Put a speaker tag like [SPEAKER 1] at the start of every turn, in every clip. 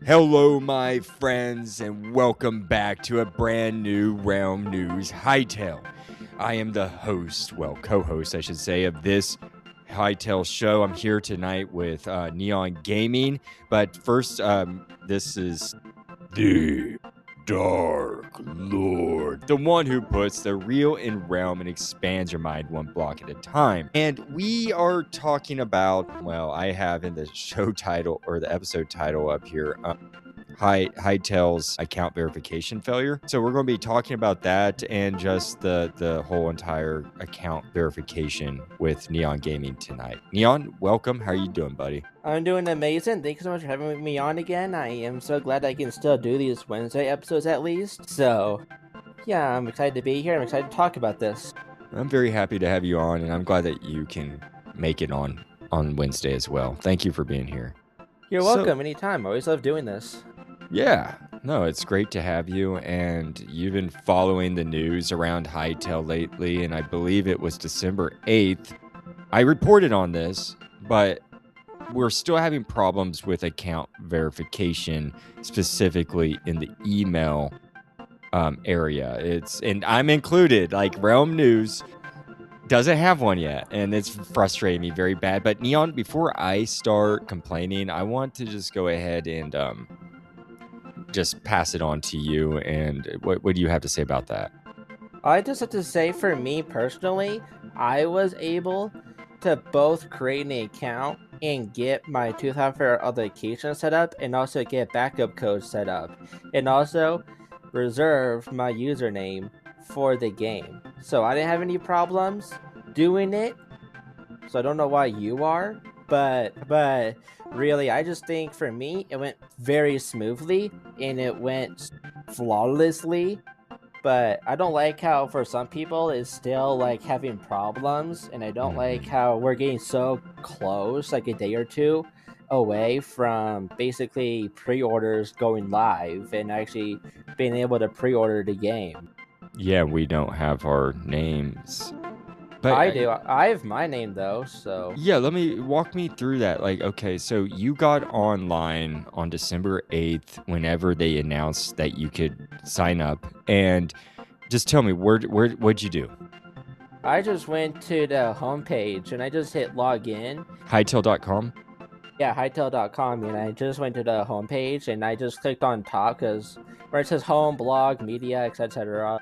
[SPEAKER 1] Hello, my friends, and welcome back to a brand new Realm News Hytale. I am the host, co-host, I should say, of this Hytale show. I'm here tonight with Neon Gaming, but first, this is the Dark Lord, the one who puts the real in realm and expands your mind one block at a time. And we are talking about, well, I have in the show title or the episode title up here, Hytale's account verification failure. So we're going to be talking about that and just the whole entire account verification with Neon Gaming tonight. Neon, welcome. How are you doing, buddy?
[SPEAKER 2] I'm doing amazing. Thank you so much for having me on again. I am so glad I can still do these Wednesday episodes at least. So, yeah, I'm excited to be here. I'm excited to talk about this.
[SPEAKER 1] I'm very happy to have you on, and I'm glad that you can make it on Wednesday as well. Thank you for being here.
[SPEAKER 2] You're welcome anytime. I always love doing this.
[SPEAKER 1] Yeah, no, it's great to have you, and you've been following the news around Hytale lately, and I believe it was December 8th. I reported on this, but we're still having problems with account verification, specifically in the email area. And I'm included, like Realm News doesn't have one yet, and it's frustrating me very bad. But Neon, before I start complaining, I want to just go ahead and just pass it on to you. And what do you have to say about that?
[SPEAKER 2] I just have to say, for me personally, I was able to both create an account and get my two-factor authentication set up, and also get backup codes set up, and also reserve my username for the game. So I didn't have any problems doing it. So I don't know why you are, but really, I just think for me, it went very smoothly and it went flawlessly. But I don't like how for some people it's still like having problems, and I don't like how we're getting so close, like a day or two away from basically pre-orders going live and actually being able to pre-order the game.
[SPEAKER 1] Yeah, we don't have our names. But
[SPEAKER 2] I do. I have my name though, so
[SPEAKER 1] yeah, let me walk me through that. Like, okay, so you got online on December 8th whenever they announced that you could sign up, and just tell me what'd you do?
[SPEAKER 2] I just went to the homepage and I just hit login.
[SPEAKER 1] Hytale.com?
[SPEAKER 2] Yeah, Hytale.com, and I just went to the homepage and I just clicked on top because where it says home, blog, media, etc.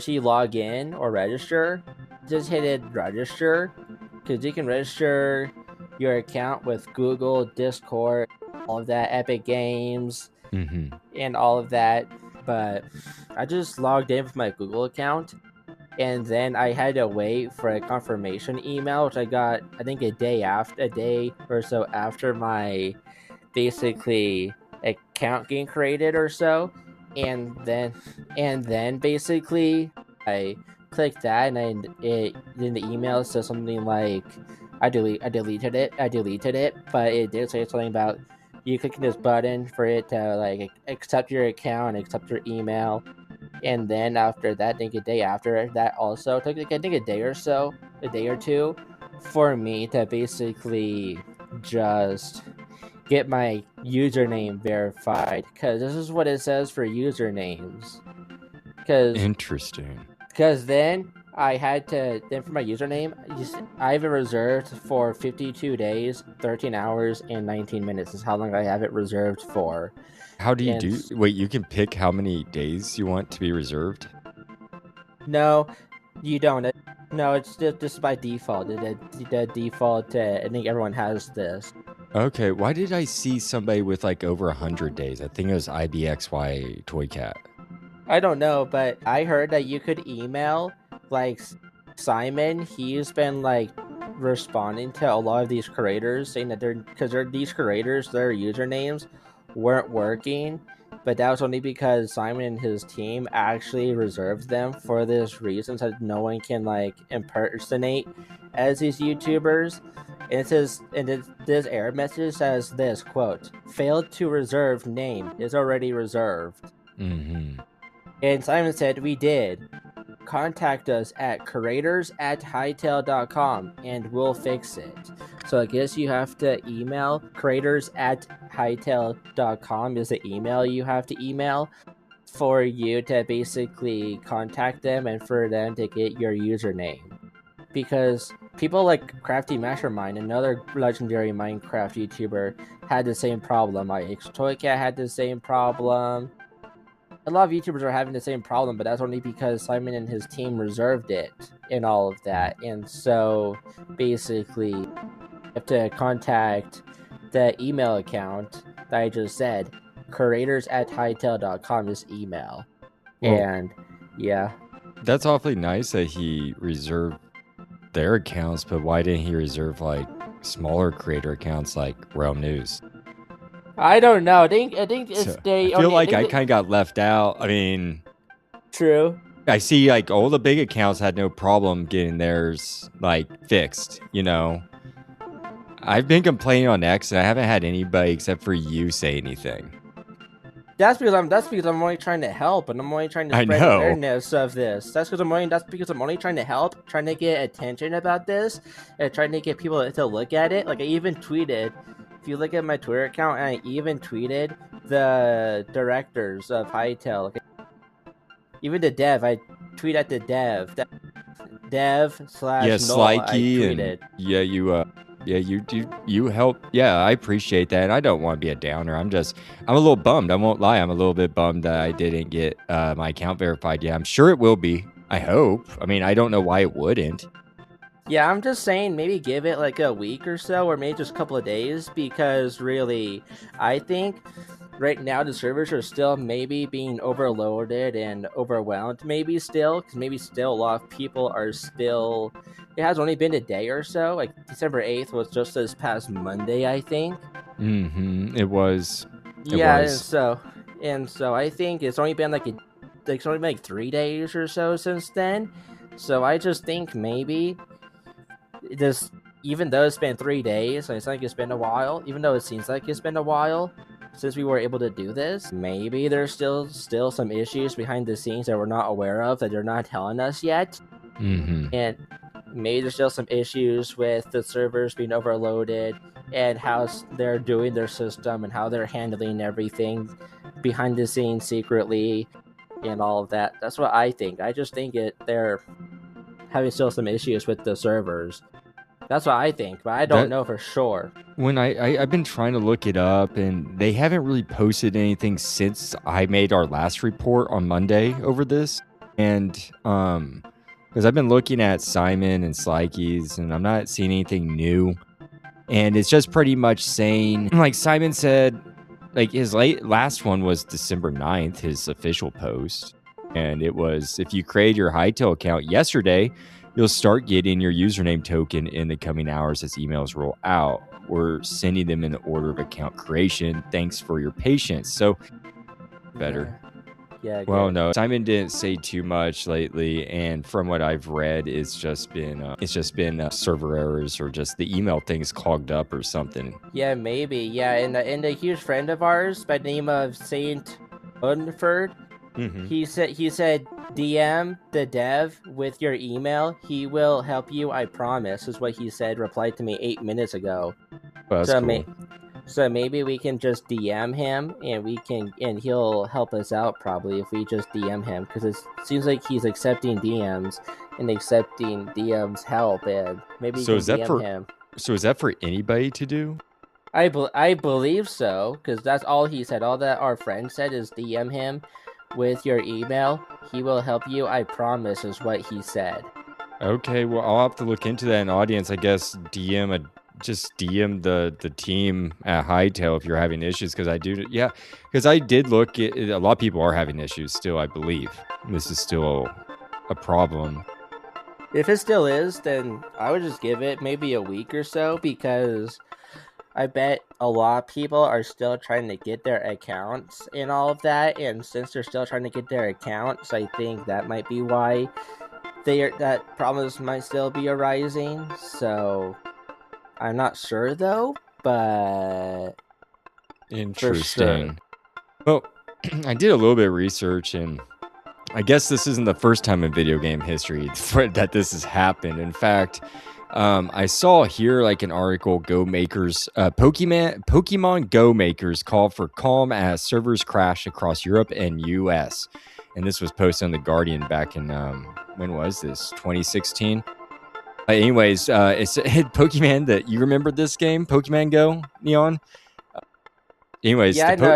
[SPEAKER 2] You log in or register, just hit it register, because you can register your account with Google, Discord, all of that, Epic Games, and all of that. But I just logged in with my Google account, and then I had to wait for a confirmation email, which I got, I think, a day or so after my basically account getting created or so. And then basically I clicked that, and it in the email says something like I deleted it, but it did say something about you clicking this button for it to like accept your account, accept your email. And then after that, I think a day after that also took like, I think a day or two for me to basically just get my username verified, because this is what it says for usernames.
[SPEAKER 1] Interesting.
[SPEAKER 2] Because then I had to, then for my username, I have it reserved for 52 days, 13 hours, and 19 minutes is how long I have it reserved for.
[SPEAKER 1] How do you wait, you can pick how many days you want to be reserved?
[SPEAKER 2] No, you don't. No, it's just by default. The default, I think everyone has this.
[SPEAKER 1] Okay, why did I see somebody with like over 100 days? I think it was IBXY Toycat.
[SPEAKER 2] I don't know, but I heard that you could email, like, Simon. He's been, like, responding to a lot of these creators, saying that these creators, their usernames weren't working, but that was only because Simon and his team actually reserved them for this reason, so that no one can, like, impersonate as these YouTubers. And it says, and this error message says this, quote, failed to reserve name is already reserved. And Simon said, we did. contact us at creators@hytale.com and we'll fix it. So I guess you have to email creators@hytale.com is the email you have to email for you to basically contact them and for them to get your username. Because people like Crafty Mastermind, another legendary Minecraft YouTuber, had the same problem. Toycat had the same problem. A lot of YouTubers are having the same problem, but that's only because Simon and his team reserved it and all of that. And so basically, you have to contact the email account that I just said, creators@hytale.com is email.
[SPEAKER 1] Well,
[SPEAKER 2] and yeah.
[SPEAKER 1] That's awfully nice that he reserved their accounts, but why didn't he reserve like smaller creator accounts like RealmNews?
[SPEAKER 2] I don't know. I think it's
[SPEAKER 1] So, I feel like I kind of got left out. I mean,
[SPEAKER 2] true.
[SPEAKER 1] I see like all the big accounts had no problem getting theirs like fixed, you know. I've been complaining on X and I haven't had anybody except for you say anything.
[SPEAKER 2] That's because I'm only trying to help and I'm only trying to spread awareness of this. That's because I'm only trying to help, trying to get attention about this, and trying to get people to look at it. Like I even tweeted, if you look at my Twitter account, and I even tweeted the directors of Hytale, like, even the dev. I tweet at the dev /
[SPEAKER 1] yeah,
[SPEAKER 2] Null,
[SPEAKER 1] Slikey, and you help. Yeah, I appreciate that. And I don't want to be a downer. I'm a little bummed. I won't lie. I'm a little bit bummed that I didn't get my account verified. Yeah, I'm sure it will be. I hope. I mean, I don't know why it wouldn't.
[SPEAKER 2] Yeah, I'm just saying maybe give it like a week or so, or maybe just a couple of days, because really, I think right now the servers are still maybe being overloaded and overwhelmed, maybe still, because maybe still a lot of people are still, it has only been a day or so, like December 8th was just this past Monday, I think.
[SPEAKER 1] Mm-hmm, it was.
[SPEAKER 2] Yeah, and so I think it's only been it's only been like 3 days or so since then, so I just think maybe this, even though it's been 3 days, and it's like it's been a while, even though it seems like it's been a while since we were able to do this, maybe there's still some issues behind the scenes that we're not aware of, that they're not telling us yet.
[SPEAKER 1] Mm-hmm.
[SPEAKER 2] And maybe there's still some issues with the servers being overloaded and how they're doing their system and how they're handling everything behind the scenes secretly and all of that. That's what I think. I just think they're having still some issues with the servers. That's what I think, but I don't know for sure.
[SPEAKER 1] When I've been trying to look it up, and they haven't really posted anything since I made our last report on Monday over this. And because I've been looking at Simon and Slikey's, and I'm not seeing anything new. And it's just pretty much saying, like Simon said, like his last one was December 9th, his official post. And it was, if you create your Hytale account yesterday, you'll start getting your username token in the coming hours as emails roll out. We're sending them in the order of account creation. Thanks for your patience. So, better.
[SPEAKER 2] Yeah.
[SPEAKER 1] Well, no, Simon didn't say too much lately, and from what I've read, it's just been server errors, or just the email thing's clogged up or something.
[SPEAKER 2] Yeah, maybe. Yeah, and a huge friend of ours by the name of Saint Unford, he said DM the dev with your email. He will help you, I promise, is what he said. Replied to me 8 minutes ago.
[SPEAKER 1] Well, that's cool.
[SPEAKER 2] So maybe we can just DM him, and he'll help us out probably if we just DM him, because it seems like he's accepting DMs and accepting DMs help, and maybe
[SPEAKER 1] so is that
[SPEAKER 2] DM him.
[SPEAKER 1] So is that for anybody to do?
[SPEAKER 2] I believe so, because that's all he said. All that our friend said is DM him with your email. He will help you, I promise, is what he said.
[SPEAKER 1] Okay, well, I'll have to look into that in audience. I guess just DM the team at Hytale if you're having issues, because I did look at a lot of people are having issues still. I believe this is still a problem.
[SPEAKER 2] If it still is, then I would just give it maybe a week or so, because I bet a lot of people are still trying to get their accounts and all of that, and since they're still trying to get their accounts, I think that might be why that problems might still be arising. So I'm not sure though, but
[SPEAKER 1] interesting. Well, I did a little bit of research, and I guess this isn't the first time in video game history that this has happened. In fact, I saw here like an article, Go makers, Pokemon Go makers call for calm as servers crash across Europe and US. And this was posted on The Guardian back in, when was this? 2016? Anyways, it's Pokemon that you remember this game, Pokemon Go, Neon? Anyways,
[SPEAKER 2] yeah, I know.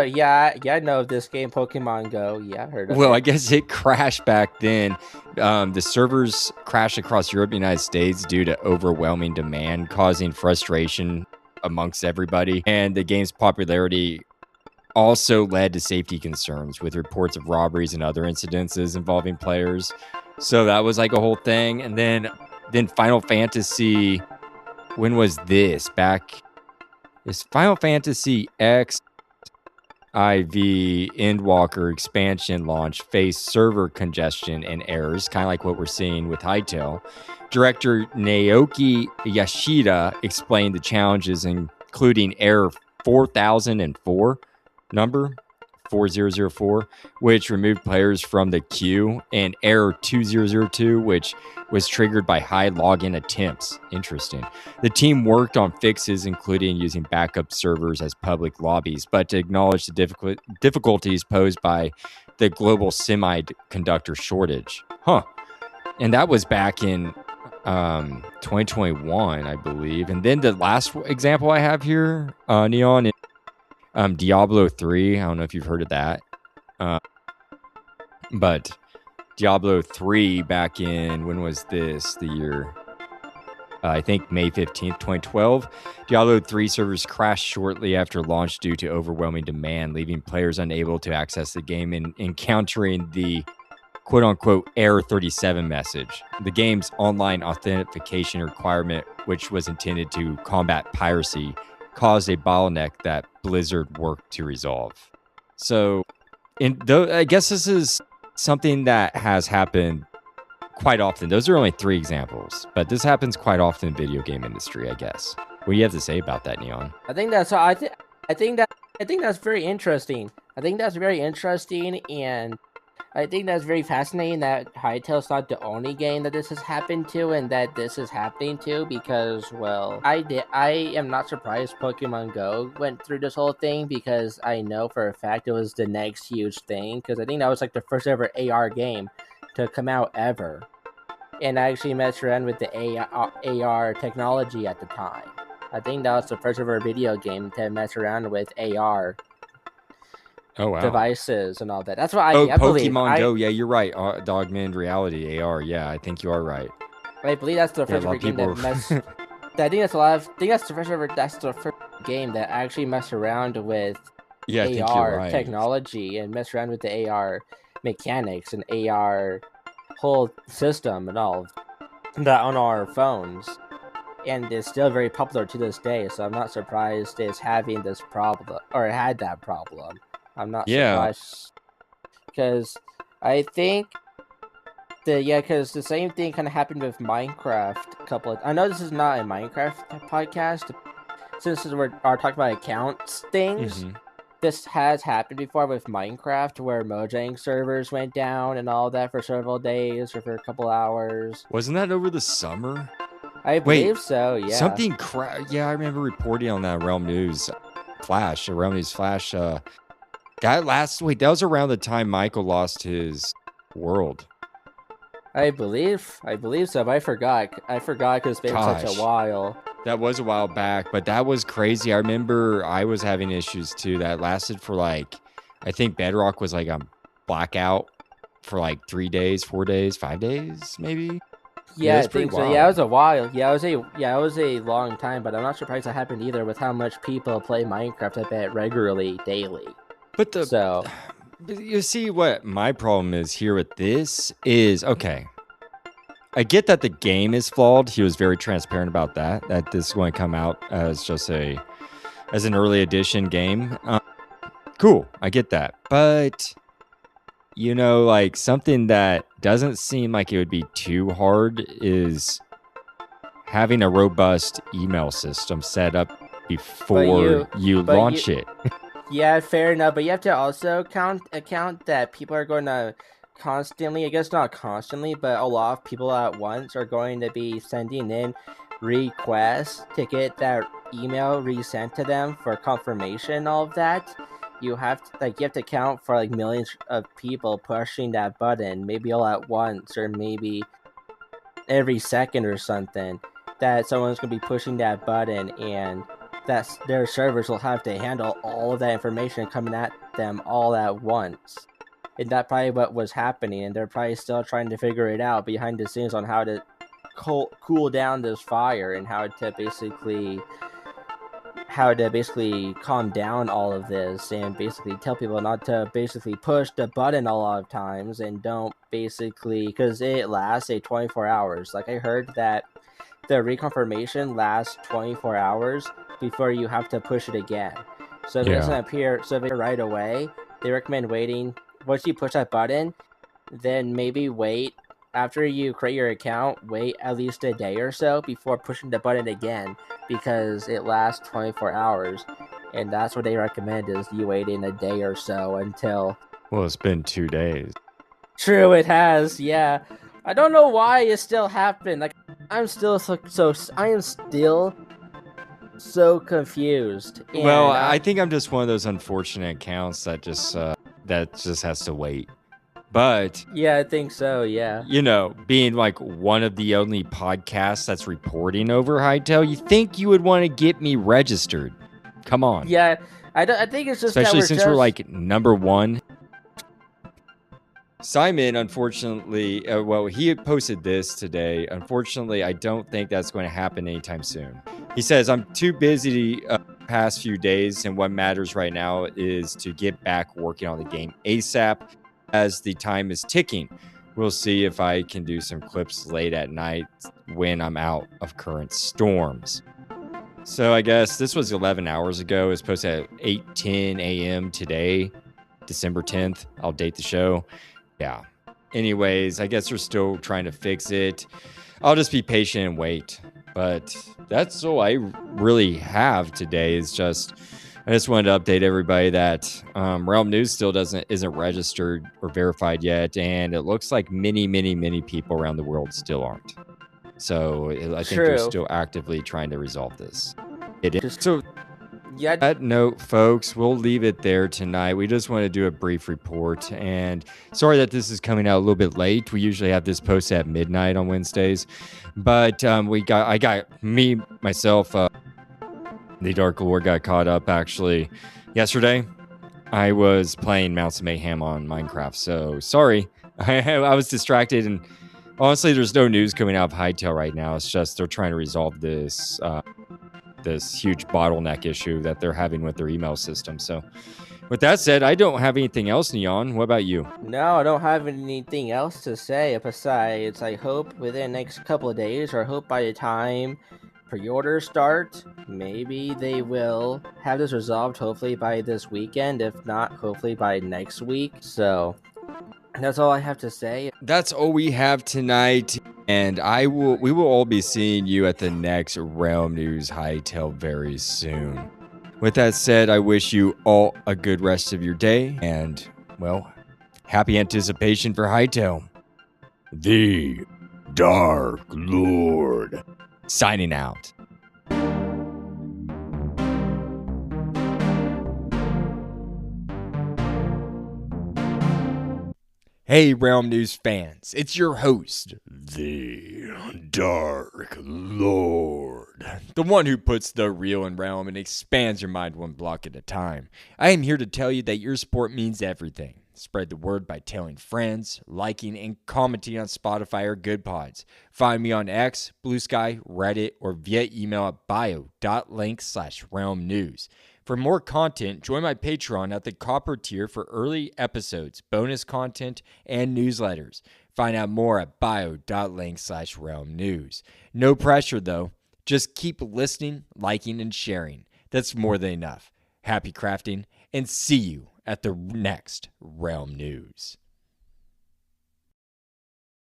[SPEAKER 2] I know of this game, Pokemon Go. Yeah, I heard of it.
[SPEAKER 1] Well, I guess it crashed back then. The servers crashed across Europe and the United States due to overwhelming demand, causing frustration amongst everybody. And the game's popularity also led to safety concerns with reports of robberies and other incidences involving players. So that was like a whole thing. And then Final Fantasy, when was this? Is Final Fantasy X IV Endwalker expansion launch faced server congestion and errors, kind of like what we're seeing with Hytale. Director Naoki Yashida explained the challenges, including error 4004, number 4004, which removed players from the queue, and error 2002, which was triggered by high login attempts. Interesting. The team worked on fixes, including using backup servers as public lobbies, but to acknowledge the difficulties posed by the global semiconductor shortage. And that was back in 2021, I believe. And then the last example I have here, Neon, is Diablo 3. I don't know if you've heard of that. But Diablo 3 back in, when was this? The year, I think May 15th, 2012. Diablo 3 servers crashed shortly after launch due to overwhelming demand, leaving players unable to access the game and encountering the quote-unquote error 37 message. The game's online authentication requirement, which was intended to combat piracy, caused a bottleneck that Blizzard worked to resolve. So, I guess this is something that has happened quite often. Those are only 3 examples, but this happens quite often in video game industry, I guess. What do you have to say about that, Neon?
[SPEAKER 2] I think that's very interesting. I think that's very interesting, and I think that's very fascinating that Hytale's not the only game that this has happened to, and that this is happening to, because, well, I am not surprised Pokemon Go went through this whole thing, because I know for a fact it was the next huge thing, because I think that was like the first ever AR game to come out ever, and I actually messed around with the AR technology at the time. I think that was the first ever video game to mess around with AR devices and all that. That's what I believe.
[SPEAKER 1] Pokemon Go. Yeah, you're right. The augmented reality, AR. Yeah, I think you are right.
[SPEAKER 2] I believe that's the first ever game that messed. I think that's the first game that actually messed around with AR technology and messed around with the AR mechanics and AR whole system and all that on our phones. And it's still very popular to this day, so I'm not surprised it's having this problem, or had that problem. I'm not surprised, because I think because the same thing kind of happened with Minecraft I know this is not a Minecraft podcast, since we're talking about accounts things. Mm-hmm. This has happened before with Minecraft, where Mojang servers went down and all that for several days or for a couple hours.
[SPEAKER 1] Wasn't that over the summer?
[SPEAKER 2] I believe so, yeah.
[SPEAKER 1] Something I remember reporting on that RealmNews Flash. That was around the time Michael lost his world.
[SPEAKER 2] I believe so, but I forgot because it's been such a while.
[SPEAKER 1] That was a while back, but that was crazy. I remember I was having issues too. That lasted for I think Bedrock was on blackout for 3 days, 4 days, 5 days, maybe.
[SPEAKER 2] Yeah, I think so. Yeah, it was a while. Yeah, it was a long time, but I'm not surprised that happened either with how much people play Minecraft, I bet, regularly, daily.
[SPEAKER 1] But you see what my problem is here with this is, okay, I get that the game is flawed. He was very transparent about that this is going to come out as just as an early edition game. Cool, I get that. But, something that doesn't seem like it would be too hard is having a robust email system set up before you launch it.
[SPEAKER 2] Yeah, fair enough, but you have to also account that people are going to constantly, I guess not constantly, but a lot of people at once are going to be sending in requests to get that email resent to them for confirmation, all of that. You have to count for like millions of people pushing that button, maybe all at once, or maybe every second or something, that someone's going to be pushing that button, and that their servers will have to handle all of that information coming at them all at once. And that probably what was happening, and they're probably still trying to figure it out behind the scenes on how to cool down this fire, and how to basically calm down all of this, and basically tell people not to basically push the button a lot of times, and don't basically, because it lasts 24 hours. Like, I heard that the reconfirmation lasts 24 hours before you have to push it again. So if it doesn't appear right away, they recommend waiting. Once you push that button, then maybe wait. After you create your account, wait at least a day or so before pushing the button again, because it lasts 24 hours. And that's what they recommend, is you waiting a day or so until...
[SPEAKER 1] Well, it's been 2 days.
[SPEAKER 2] True, it has, yeah. I don't know why it still happened. Like, I am still so confused.
[SPEAKER 1] Well, I think I'm just one of those unfortunate accounts that just has to wait. But
[SPEAKER 2] yeah, I think so, yeah.
[SPEAKER 1] You know, being like one of the only podcasts that's reporting over Hytale, you think you would want to get me registered. Come on.
[SPEAKER 2] Yeah, I think it's just
[SPEAKER 1] especially since we're like number one. Simon, unfortunately, he had posted this today. Unfortunately, I don't think that's going to happen anytime soon. He says, I'm too busy past few days, and what matters right now is to get back working on the game ASAP as the time is ticking. We'll see if I can do some clips late at night when I'm out of current storms. So I guess this was 11 hours ago. It was posted at 8:10 a.m. today, December 10th. I'll date the show. Yeah. Anyways, I guess we're still trying to fix it. I'll just be patient and wait. But that's all I really have today. Is just I just wanted to update everybody that RealmNews still isn't registered or verified yet, and it looks like many people around the world still aren't. So I think they're still actively trying to resolve this. It is. So yeah. That note, folks, we'll leave it there tonight. We just want to do a brief report, and sorry that this is coming out a little bit late. We usually have this posted at midnight on Wednesdays, but myself. The Dark Lord got caught up actually yesterday. I was playing Mounts of Mayhem on Minecraft, so sorry. I was distracted, and honestly, there's no news coming out of Hytale right now. It's just they're trying to resolve this huge bottleneck issue that they're having with their email system. So with that said, I don't have anything else, Neon. What about you?
[SPEAKER 2] No, I don't have anything else to say besides I hope within the next couple of days, or I hope by the time pre-orders start, maybe they will have this resolved hopefully by this weekend. If not, hopefully by next week. So that's all I have to say.
[SPEAKER 1] That's all we have tonight, and we will all be seeing you at the next RealmNews Hytale very soon. With that said, I wish you all a good rest of your day, and well, happy anticipation for Hytale. The Dark Lord signing out. Hey, RealmNews fans, it's your host, the Dark Lord, the one who puts the real in realm and expands your mind one block at a time. I am here to tell you that your support means everything. Spread the word by telling friends, liking, and commenting on Spotify or Good Pods. Find me on X, Blue Sky, Reddit, or via email at bio.link/RealmNews. For more content, join my Patreon at the Copper tier for early episodes, bonus content, and newsletters. Find out more at bio.link/RealmNews. No pressure, though. Just keep listening, liking, and sharing. That's more than enough. Happy crafting, and see you at the next RealmNews.